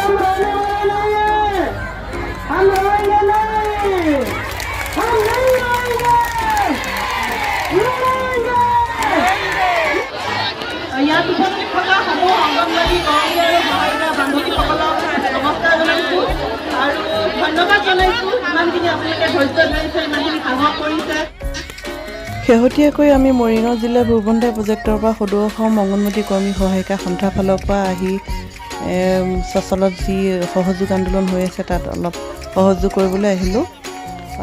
हम रहने वाले नहीं हैं, हम रहेंगे नहीं, हम नहीं रहेंगे, ইয়াত উপস্থিত থকা সমূহ অংগনবাড়ী কৰ্মী আৰু সহায়িকা বান্ধৱীসকলক নমস্কাৰ জনাইছোঁ আৰু ধন্যবাদ জনাইছোঁ ইমানখিনি আপোনালোকে ধৈৰ্য ধৰিছে, ইমানখিনি সাহস কৰিছে। শেহতীয়াকৈ আমি মৰিগাঁও জিলা ভূৰবন্ধা প্ৰজেক্টৰ পৰা সদৌ অসম অংগনবাড়ী কৰ্মী সহায়িকা সন্থাৰ ফালৰ পৰা আহি চচলত যি সহযোগ আন্দোলন হৈ আছে তাত অলপ সহযোগ কৰিবলৈ আহিলোঁ।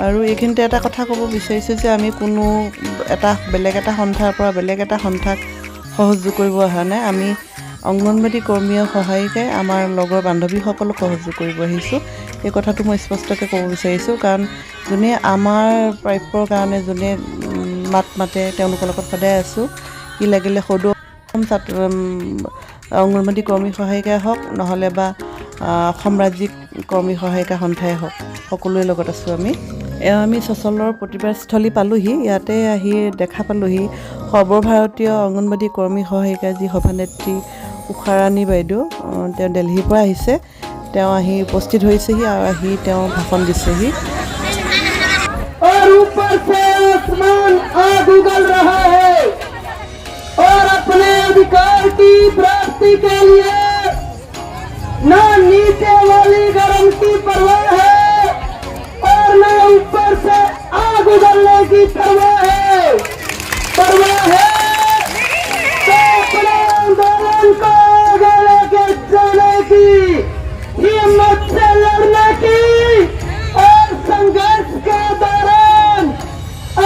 আৰু এইখিনিতে এটা কথা ক'ব বিচাৰিছোঁ যে আমি কোনো বেলেগ এটা সন্থাৰ পৰা বেলেগ এটা সন্থাক সহযোগ কৰিব অহা নাই। আমি অংগনবাড়ী কৰ্মী আৰু সহায়িকাই আমাৰ লগৰ বান্ধৱীসকলক সহযোগ কৰিব আহিছোঁ। এই কথাটো মই স্পষ্টকৈ ক'ব বিচাৰিছোঁ, কাৰণ যোনে আমাৰ প্ৰাপ্যৰ কাৰণে যোনে মাত মাতে তেওঁলোকৰ লগত সদায় আছোঁ। কি লাগিলে সদৌ অসম অংগনবাড়ী কৰ্মী সহায়িকাই হওক নহ'লে বা অসম ৰাজ্যিক কৰ্মী সহায়িকা সন্থাই হওক, সকলোৰে লগত আছোঁ আমি চচলৰ প্ৰতিবাদস্থলী পালোঁহি। ইয়াতে আহি দেখা পালোঁহি সৰ্বভাৰতীয় অংগনবাড়ী কৰ্মী সহায়িকা যি সভানেত্ৰী উষাৰাণী বাইদেউ, তেওঁ দিল্লীৰ পৰা আহিছে। তেওঁ আহি উপস্থিত হৈছেহি আৰু আহি তেওঁ ভাষণ দিছেহি। और ऊपर से आसमान आग उगल रहा है और अपने अधिकार की प्राप्ति के लिए न नीचे वाली गरम की परवाह है और न ऊपर से आग उगलने की परवाह है तो अपने आंदोलन को आगे लेके चलने की, हिम्मत से लड़ने की और संघर्ष के दौरान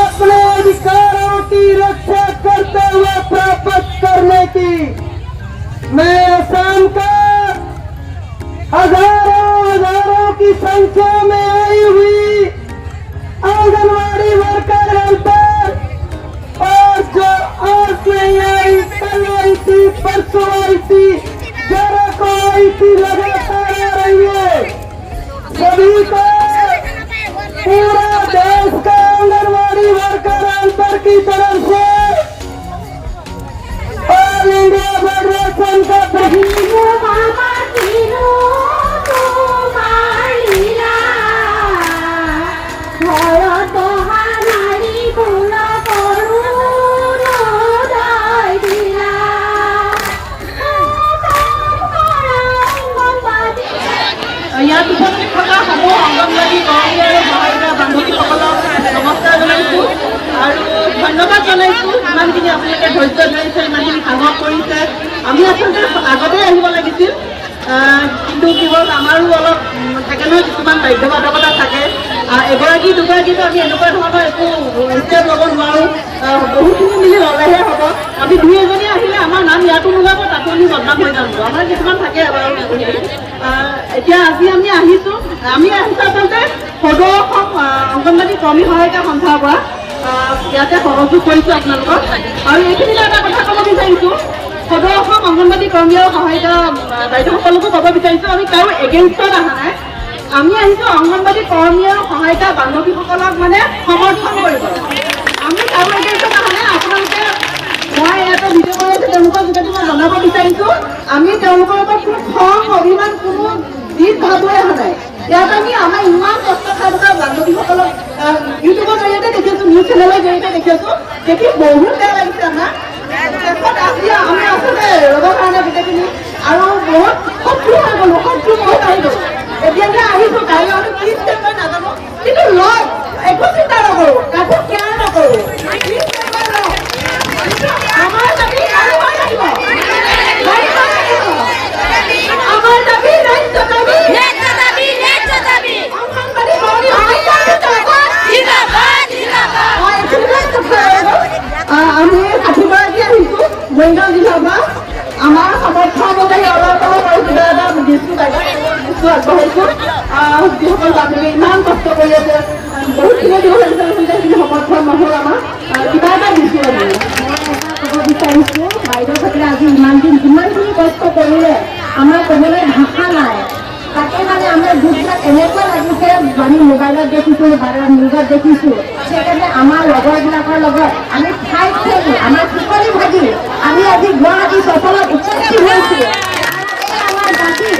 अपने अधिकारों की रक्षा करते हुए प्राप्त करने की। मैं असम का हजारों की संख्या में आई हुई आंगनवाड़ी वर्कर हेल्पर और जो आज नहीं आई, कल आई थी, परसों आई थी, जरा को आई थी, लगातार आ रही है, सभी को पूरा देश का आंगनवाड़ी वर्कर हेल्पर की तरफ से ऑल इंडिया फेडरेशन का ইয়াত উপস্থিত থকা সমূহ অংগনবাড়ী কৰ্মী আৰু সহায়িকা বান্ধৱীসকলক নমস্কাৰ জনাইছোঁ আৰু ধন্যবাদ জনাইছোঁ ইমানখিনি আপোনালোকে ধৈৰ্য ধৰিছে, ইমানখিনি সাহস কৰিছে। আমি আচলতে আগতে আহিব লাগিছিল, কিন্তু কি হ'ল আমাৰো অলপ থাকে নহয়, কিছুমান বাধ্যবাধকতা থাকে। এগৰাকী দুগৰাকীতো আমি এনেকুৱা ধৰণৰ একো ষ্টেপ ল'ব নোৱাৰোঁ, বহুতখিনি মিলি ল'লেহে হ'ব। আমি দুই এজনী আহিলে আমাৰ নাম ইয়াতো নোলাব, তাতো আমি বদনাম হৈ যাম। আমাৰ কিছুমান থাকে বাৰু। এতিয়া আজি আমি আহিছোঁ আচলতে সদৌ অসম অংগনবাড়ী কৰ্মী সহায়িকা সন্থাৰ পৰা ইয়াতে সহযোগ কৰিছোঁ আপোনালোকক। আৰু এইখিনিতে এটা কথা ক'ব বিচাৰিছোঁ, সদৌ অসম অংগনবাড়ী কৰ্মী আৰু সহায়িকা বাইদেউসকলকো ক'ব বিচাৰিছোঁ, আমি কাৰো এগেইনষ্টত অহা নাই। আমি আহিছোঁ অংগনবাড়ী কৰ্মী আৰু সহায়িকা বান্ধৱীসকলক মানে সমৰ্থন কৰিব। আমি কাৰো এগেইনষ্টত অহা নাই। আপোনালোকে মই ইয়াতে ভিডিঅ' কৰি আছোঁ, তেওঁলোকৰ যোগেদি মই জনাব বিচাৰিছোঁ, আমি তেওঁলোকৰ ওপৰত কোনো খং অভিমান কোনো দিশ ভাবোৱে অহা নাই। ইয়াত আমি আমাৰ ইমান কষ্ট খাই থকা বান্ধৱীসকলক ইউটিউবৰ জৰিয়তে দেখি আছোঁ, নিউজ চেনেলৰ জৰিয়তে দেখি আছোঁ, দেখি বহুত বেয়া লাগিছে আমাৰ। আমি আচলতে ৰ'বৰ কাৰণে গোটেইখিনি আৰু বহুত শত্ৰু হৈ গ'লো, শত্ৰু বহুত আহি গ'ল। এতিয়া যে আহিছোঁ কাইলৈ আমি কি ষ্টেপ লৈ নাজানো, কিন্তু লয় একো চিন্তা নকৰোঁ, কাকো কেয়াৰ নকৰোঁ। আমাৰ দাবী আৰু লাগিব, আমাৰ দাবী ৰাজ্য দাবী, অংগনবাড়ী কৰ্মী আমি 60গৰাকী আহিছোঁ মৰিগাঁও জিলাৰ পৰা। আমাৰ সামৰ্থ্য অনুযায়ী অলপ আৰু কিবা এটা দিছোঁ আগবঢ়াইছোঁ। যিসকল বান্ধৱী ইমান কষ্ট কৰি আছে, বহুতখিনি দিব লাগিছে, সেইখিনি সামৰ্থ্য নহ'ল আমাৰ, কিবা এটা দিছোঁ আমি। ক'ব বিচাৰিছোঁ বাইদেউসকলে আজি যিমানখিনি কষ্ট কৰিলে আমাৰ ক'বলৈ ভাষা নাই। তাকে মানে আমাৰ দুখবিলাক এনেকুৱা লাগিছে, আমি মোবাইলত দেখিছোঁ, নিউজত দেখিছোঁ, সেইকাৰণে আমাৰ লগৰবিলাকৰ লগত আমি ফাইট কৰিছোঁ, আমাৰ টোপনি ভাগি আমি আজি গুৱাহাটী চচলত উপস্থিত হৈছোঁ। আমাৰ জাতি